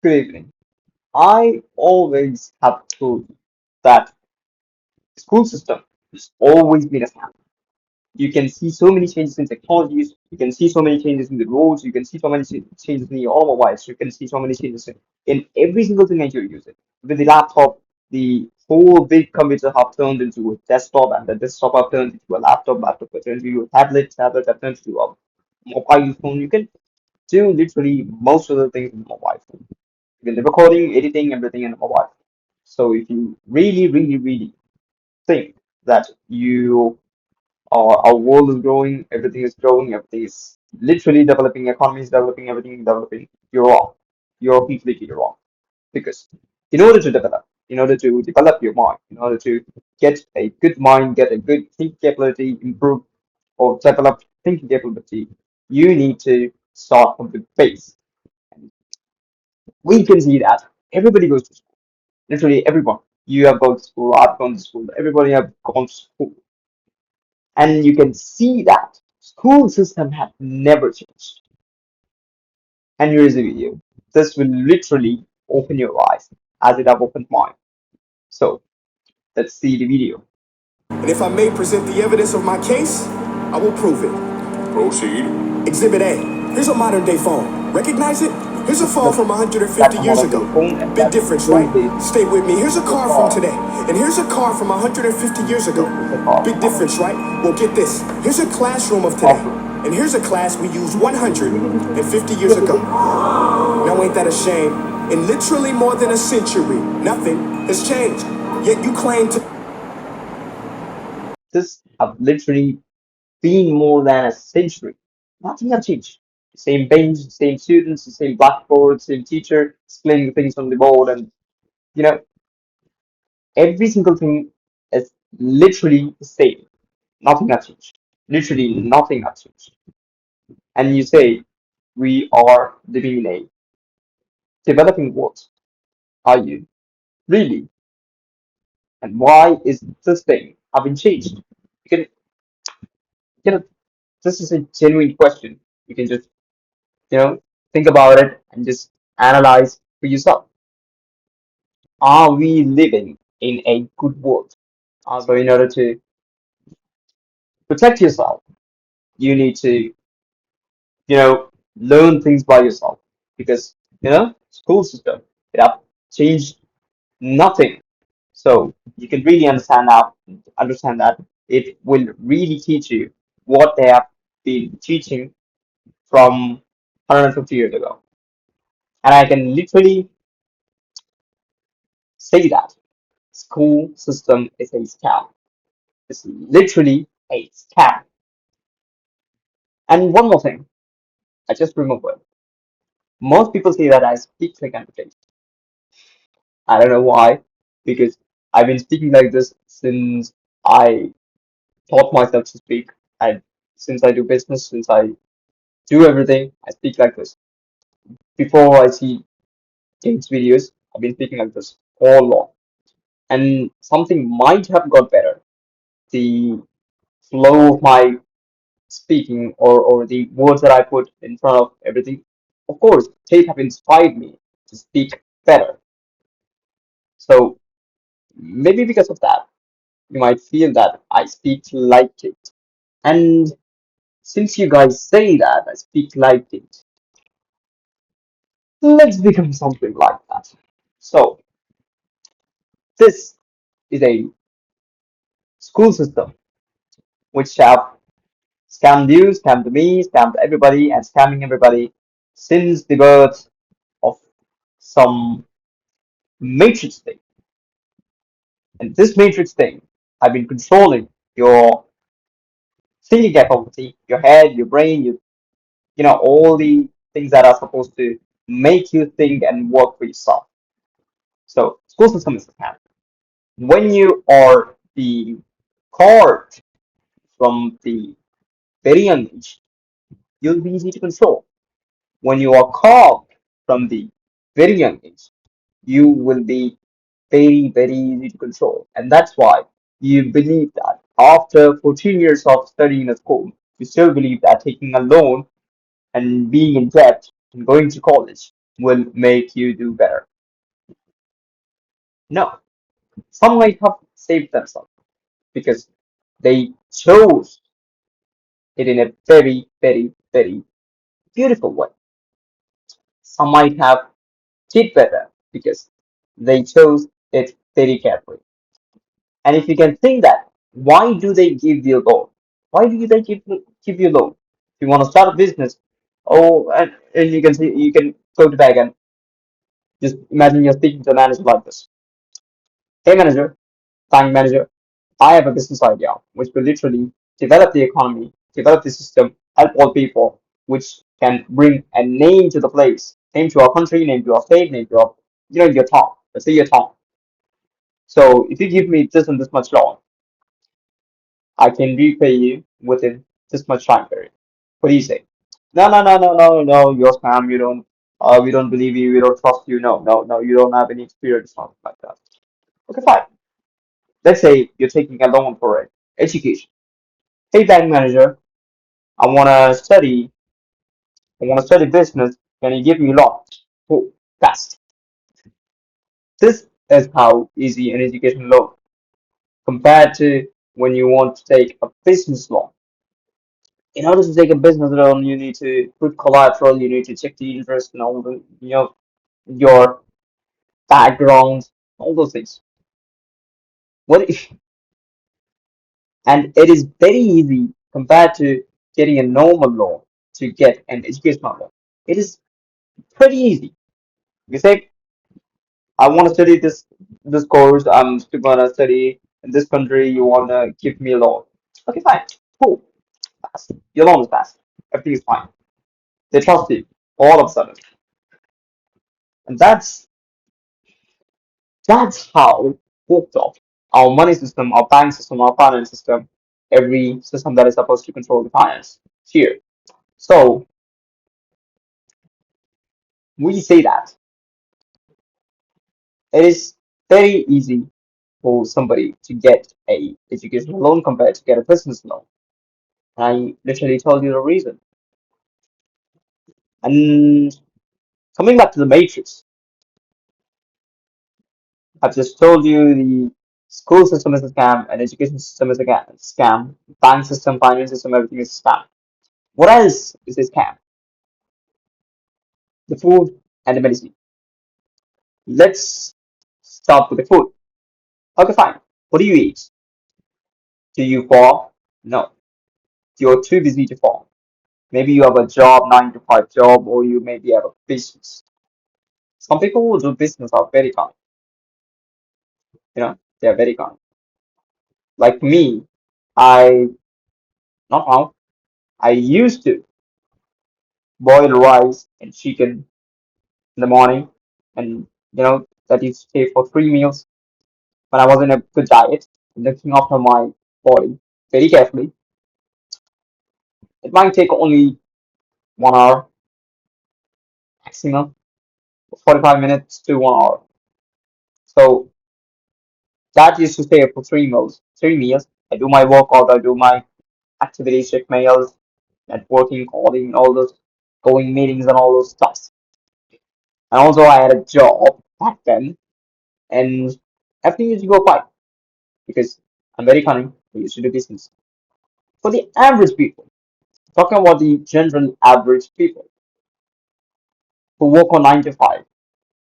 Good evening. I always have told you that school system has always been a scam. You can see so many changes in technologies, you can see so many changes in the roads, you can see so many changes in the automobiles, you can see so many changes in every single thing that you're using. With the laptop, the whole big computer have turned into a desktop, and the desktop have turned into a laptop, laptop have turned into a tablet, tablet have turned into a mobile phone. You can do literally most of the things in the mobile phone. You can do recording, editing, everything in a mobile phone. So if you really, really, really think that our world is growing, everything is literally developing, economy is developing, everything is developing, you're wrong. You're completely wrong. Because in order to develop your mind, in order to get a good mind, get a good thinking capability, improve or develop thinking capability, you need to start from the base. And we can see that everybody goes to school. Literally everyone. You have gone to school, I've gone to school, everybody have gone to school. And you can see that school system have never changed. And here is the video. This will literally open your eyes as it have opened mine. So let's see the video. And if I may present the evidence of my case, I will prove it. Proceed. Exhibit A. Here's a modern day phone. Recognize it? Here's a phone Look, from 150 that's a years modern ago. day phone and Big that's difference, right? school based Stay with me. Here's a the car from car. today. And here's a car from 150 years ago. This is a car Big from difference, right? Well, get this. Here's a classroom of today. off-road. And here's a class we used 150 years Yes, it ago. is. Now ain't that a shame? In literally more than a century, nothing has changed. Yet you claim to This have literally been more than a century. Nothing has changed. Same bench, same students, the same blackboard, same teacher explaining things on the board, and you know every single thing is literally the same. Nothing has changed. Literally nothing has changed. And you say we are living in a developing world. Are you really? And why is this thing having changed? You can, you know, this is a genuine question. You can just, think about it and just analyze for yourself. Are we living in a good world? So in order to protect yourself, you need to, learn things by yourself because, school system, it have changed nothing. So you can really understand that it will really teach you what they have been teaching from 150 years ago. And I can literally say that school system is a scam. It's literally a scam. And one more thing, I just remembered. Most people say that I speak like I'm British. I don't know why, because I've been speaking like this since I taught myself to speak. I since I do business, since I do everything, I speak like this. Before I see James videos, I've been speaking like this all along. And something might have got better. The flow of my speaking or the words that I put in front of everything, of course, they have inspired me to speak better. So maybe because of that, you might feel that I speak like it. And since you guys say that I speak like it, let's become something like that. So this is a school system which have scammed you, scammed me, scammed everybody, and scamming everybody since the birth of some matrix thing. And this matrix thing have been controlling your thinking capability, your head, your brain, all the things that are supposed to make you think and work for yourself. So school system is a scam. When you are being caught from the very young age, you'll be easy to control. When you are caught from the very young age, you will be very, very easy to control. And that's why you believe that after 14 years of studying in a school, you still believe that taking a loan and being in debt and going to college will make you do better. No, some might have saved themselves because they chose it in a very, very, very beautiful way. Some might have did better because they chose it very carefully. And if you can think that, why do they give you a loan? Why do they give you a loan? If you want to start a business, oh, and you can see you can go to bank and just imagine you're speaking to a manager like this. Hey manager, bank manager, I have a business idea which will literally develop the economy, develop the system, help all people, which can bring a name to the place, name to our country, name to our state, name to our, your town. Let's say your town. So if you give me this and this much loan, I can repay you within this much time period. What do you say? No, no, no, no, no, no, you're scam. You don't. We don't believe you. We don't trust you. No, no, no. You don't have any experience, something like that. Okay, fine. Let's say you're taking a loan for it. Education. Hey, bank manager, I wanna study. I wanna study business. Can you give me a loan? Oh, fast. This is how easy an education loan compared to when you want to take a business loan. In order to take a business loan, you need to put collateral, you need to check the interest and all the, your background, all those things. What if, and it is very easy compared to getting a normal loan to get an educational loan. It is pretty easy. You say, I want to study this course, I'm still gonna study in this country, you wanna give me a loan. Okay, fine. Cool. Fast. Your loan is fast. Everything is fine. They trust you all of a sudden. And that's how hooked up our money system, our bank system, our finance system, every system that is supposed to control the finance here. So we say that it is very easy for somebody to get a educational loan compared to get a business loan. I literally told you the reason. And coming back to the matrix, I've just told you the school system is a scam, and education system is a scam, bank system, finance system, everything is a scam. What else is a scam? The food and the medicine. Let's start with the food. Okay, fine. What do you eat? Do you fall? No. You're too busy to fall. Maybe you have a job, 9 to 5 job, or you maybe have a business. Some people who do business are very kind. They are very kind. Like me, I not now. I used to boil rice and chicken in the morning, and that used to stay for 3 meals. When I was in a good diet, looking after my body very carefully, it might take only 1 hour maximum, 45 minutes to 1 hour. So that used to stay for 3 meals. 3 meals. I do my workout, I do my activities, check mails, networking, calling, all those going meetings and all those stuff. And also I had a job back then and everything used to go fine because I'm very cunning. I used to do business. For the average people, talking about the general average people who work on 9 to 5,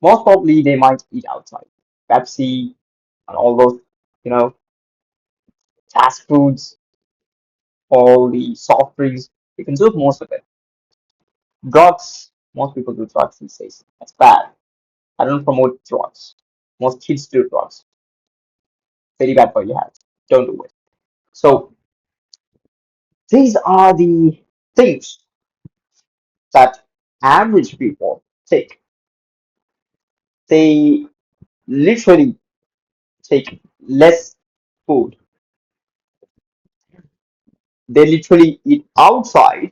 most probably they might eat outside. Pepsi and all those, you know, fast foods, all the soft drinks, they consume most of it. Drugs, most people do drugs these days. That's bad. I don't promote drugs. Most kids do drugs. Very bad for your health. Don't do it. So these are the things that average people take. They literally take less food. They literally eat outside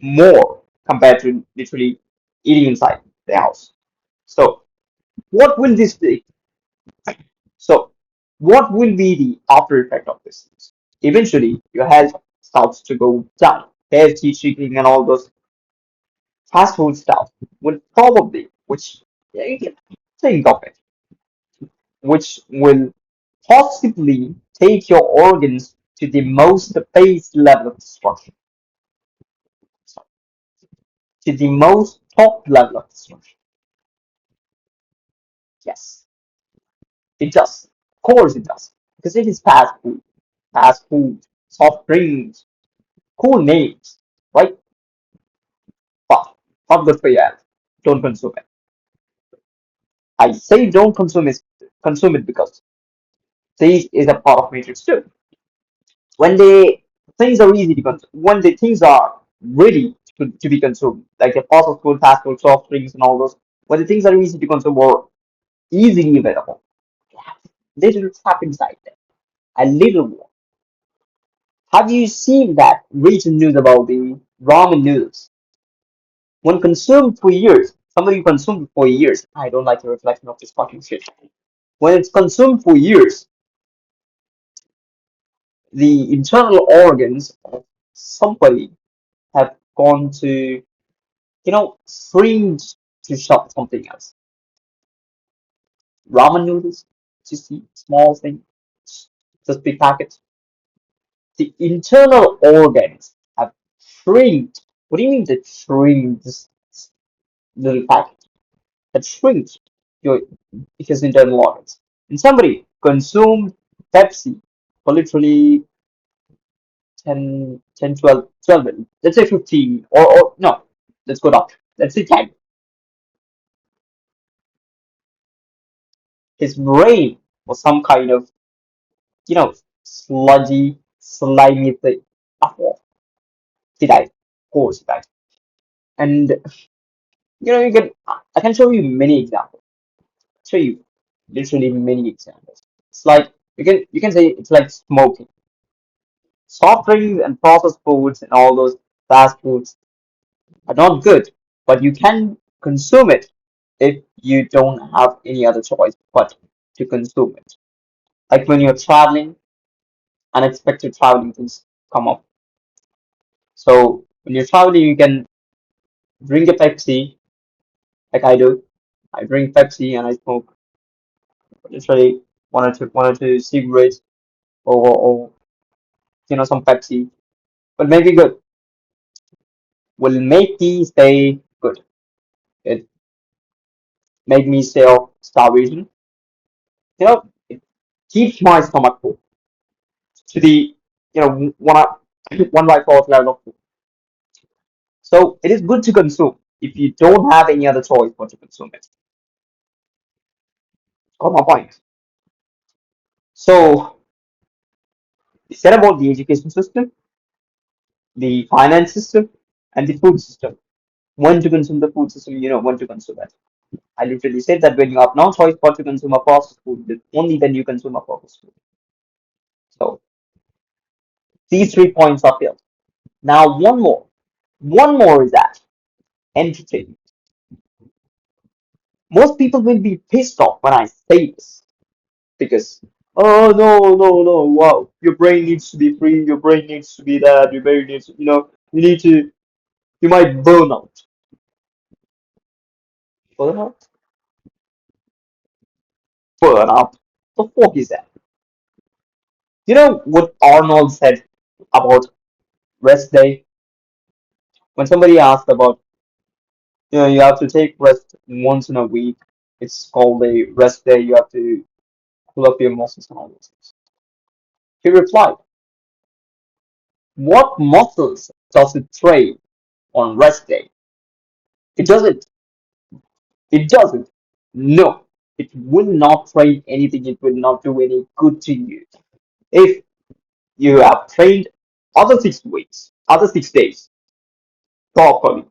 more compared to literally eating inside the house. So what will this be? So what will be the after effect of this? Eventually, your health starts to go down. KFC, chicken, and all those fast food stuff will probably which, yeah, you can think of it, which will possibly take your organs to the most base level of destruction, to the most top level of destruction. Yes, it does. Of course it does. Because it is fast food, soft drinks, cool names, right? But not good for your health. Don't consume it. I say don't consume it because this is a part of matrix too. When the things are easy to consume, when the things are ready to be consumed, like the processed food, fast food, soft drinks, and all those, when the things are easy to consume or easily available, little trap inside them, a little more. Have you seen that recent news about the ramen noodles? When consumed for years, somebody consumed for years. I don't like the reflection of this fucking shit. When it's consumed for years, the internal organs of somebody have gone to, shrink to shop something else. Ramen noodles, just a small thing, just big packets. The internal organs have shrinked. What do you mean that shrink this little packet? That shrinks your his internal organs. And somebody consumed Pepsi for literally 10, 10, 12, 12, let's say 15, or no, let's go down. Let's say 10. His brain was some kind of, sludgy, slimy thing. After he died. Of course he died. And, I can show you many examples. Show you literally many examples. It's like, you can say it's like smoking. Soft drinks and processed foods and all those fast foods are not good, but you can consume it if you don't have any other choice but to consume it. Like when you're traveling, unexpected traveling things come up. So when you're traveling, you can drink a Pepsi, like I do. I drink Pepsi and I smoke literally one or two cigarettes, or some Pepsi. But maybe good will make me stay good. It make me stay off starvation. It keeps my stomach full to the one by fourth level of food. So it is good to consume if you don't have any other choice but to consume it. Got my point. So we said about the education system, the finance system, and the food system. When to consume the food system, when to consume it. I literally said that when you have no choice but to consume a processed food, only then you consume a processed food. So these 3 points are filled. Now one more. One more is that entertainment. Most people will be pissed off when I say this because, oh, no, wow, your brain needs to be free, your brain needs to be that, your brain needs, you might burn out. Burn out? Burn out? The fuck is that? You know what Arnold said about rest day? When somebody asked about, you have to take rest once in a week, it's called a rest day, you have to pull up your muscles and all those things. He replied, what muscles does it train on rest day? It doesn't. It doesn't. No, it will not train anything. It will not do any good to you. If you have trained other 6 weeks, other 6 days properly.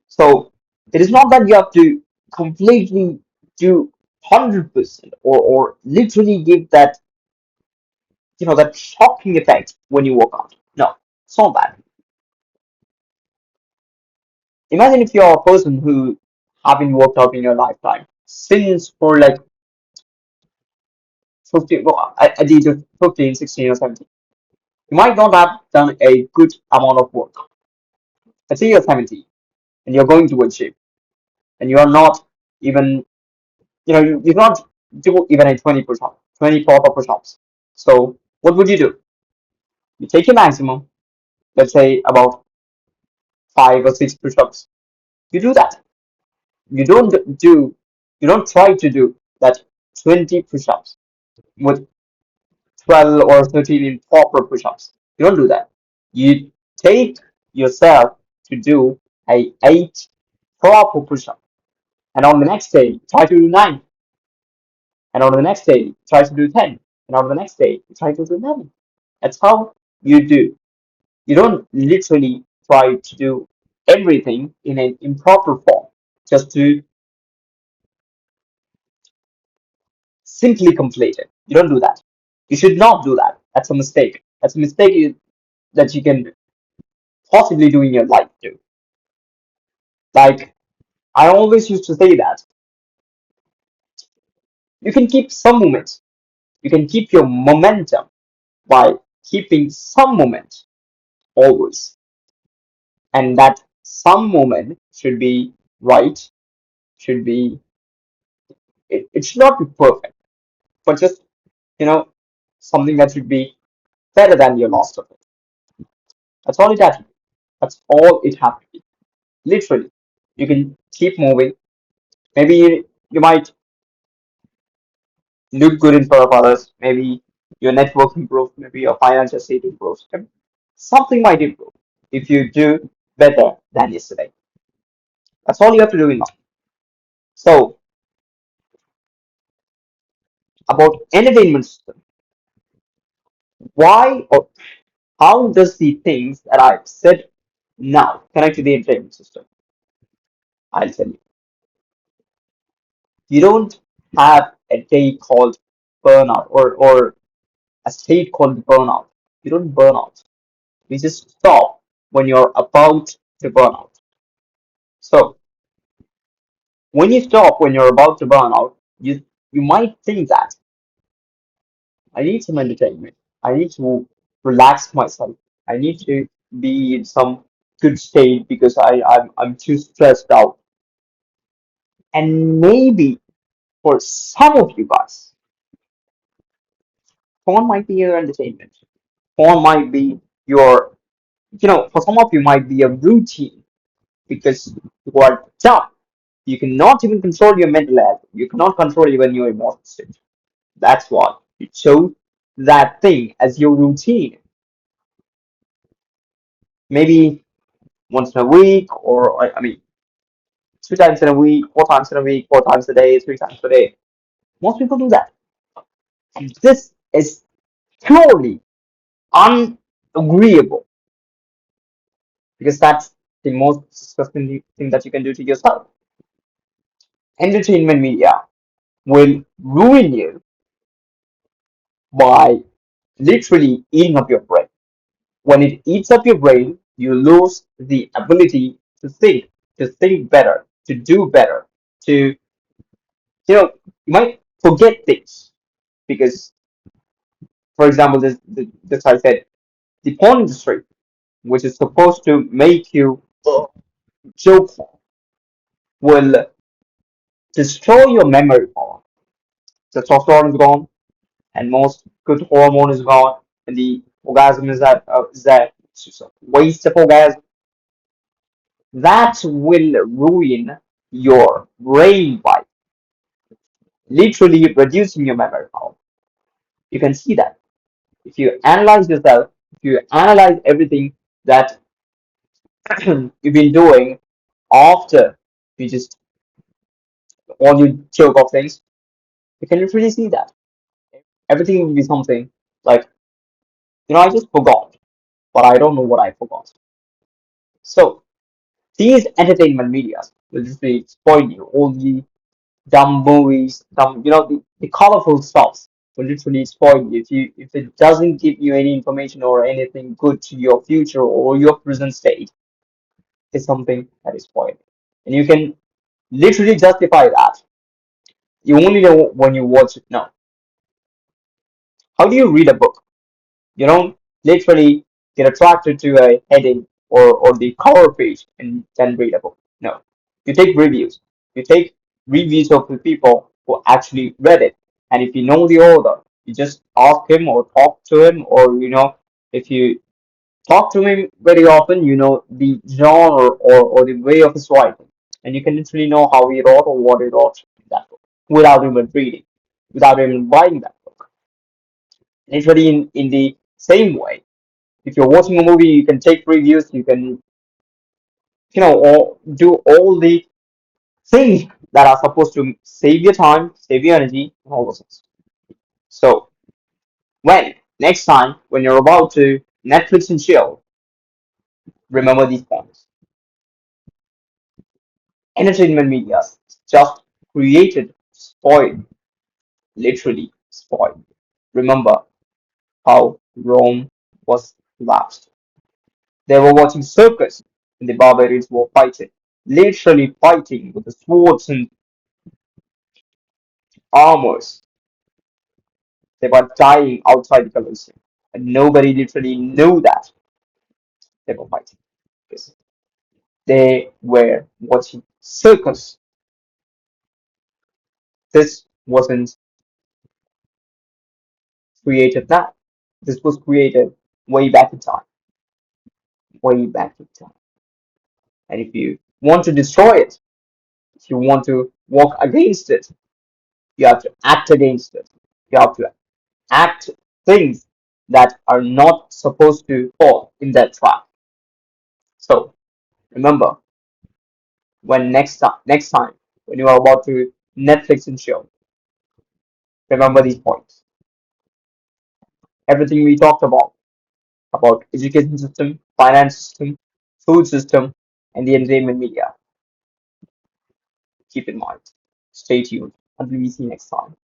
So it is not that you have to completely do 100% or literally give that shocking effect when you work out. No, it's not that. Imagine if you're a person who haven't worked out in your lifetime since for like 15, well, at the age of 15, 16, or 17. You might not have done a good amount of work. Let's say you're 17 and you're going towards shape and you are not even, you cannot do even a 20 push-up, 20 proper push-ups. So what would you do? You take your maximum, let's say about 5 or 6 push-ups. You do that. You don't do, you don't try to do that 20 push-ups with 12 or 13 in proper push-ups. You don't do that. You take yourself to do a 8 proper push-up, and on the next day try to do 9, and on the next day try to do 10, and on the next day try to do 11. That's how you do. You don't literally try to do everything in an improper form just to simply complete it. You don't do that. You should not do that. That's a mistake. That's a mistake that you can possibly do in your life too. Like, I always used to say that you can keep some moments, you can keep your momentum by keeping some moment always. And that some moment should be right, should be, it should not be perfect, but just, you know, something that should be better than your lost of it. That's all it has to be. That's all it has to be. Literally. You can keep moving. Maybe you might look good in front of others. Maybe your network improves. Maybe your financial state improves. Something might improve if you do better than yesterday. That's all you have to do in life. So, about entertainment system, why or how does the things that I've said now connect to the entertainment system? I'll tell you. You don't have a day called burnout or a state called burnout. You don't burn out. You just stop when you're about to burn out. So when you stop when you're about to burn out, you might think that I need some entertainment. I need to relax myself. I need to be in some good state because I'm too stressed out. And maybe for some of you guys, porn might be your entertainment. Porn might be your, for some of you might be a routine because you are dumb. You cannot even control your mental health. You cannot control even your emotional state. That's what you chose that thing as your routine. Maybe once in a week, or I mean, 2 times in a week, 4 times in a week, 4 times a day, 3 times a day. Most people do that. And this is purely unagreeable because that's the most disgusting thing that you can do to yourself. Entertainment media will ruin you by literally eating up your brain. When it eats up your brain, you lose the ability to think better, to do better, to, you might forget things because, for example, this I said, the porn industry, which is supposed to make you joke, will destroy your memory power. Testosterone is gone, and most good hormone is gone, and the orgasm is that it's just a waste of orgasm. That will ruin your brain by literally reducing your memory power. You can see that. If you analyze yourself, if you analyze everything that you've been doing after you just all you joke of things, you can literally see that. Everything will be something like, I just forgot, but I don't know what I forgot. So these entertainment medias will just be spoil you. All the dumb movies, the colorful stuff will literally spoil you if it doesn't give you any information or anything good to your future or your present state. It's something that is spoiled, and you can literally justify that. You only know when you watch it. No, how do you read a book? You don't literally get attracted to a heading or the cover page and then read a book. No, you take reviews. You take reviews of the people who actually read it, and if you know the author, you just ask him or talk to him, or if you talk to him very often, you know the genre or the way of his writing, and you can literally know how he wrote or what he wrote in that book without even reading, without even buying that book. Literally, in the same way, if you're watching a movie, you can take reviews, you can, or do all the things that are supposed to save your time, save your energy, and all those things. So, next time, when you're about to Netflix and chill, remember these points. Entertainment media is just created, spoiled, literally spoiled. Remember how Rome was collapsed. They were watching circus and the barbarians were fighting, literally fighting with the swords and armors. They were dying outside the Colosseum. And nobody literally knew that they were fighting. Because they were watching circus. This wasn't created now. This was created way back in time. Way back in time. And if you want to destroy it, if you want to walk against it, you have to act against it. You have to act things that are not supposed to fall in that trap. So remember, next time when you are about to Netflix and chill, remember these points. Everything we talked about education system, finance system, food system, and the entertainment media. Keep in mind. Stay tuned until we see you next time.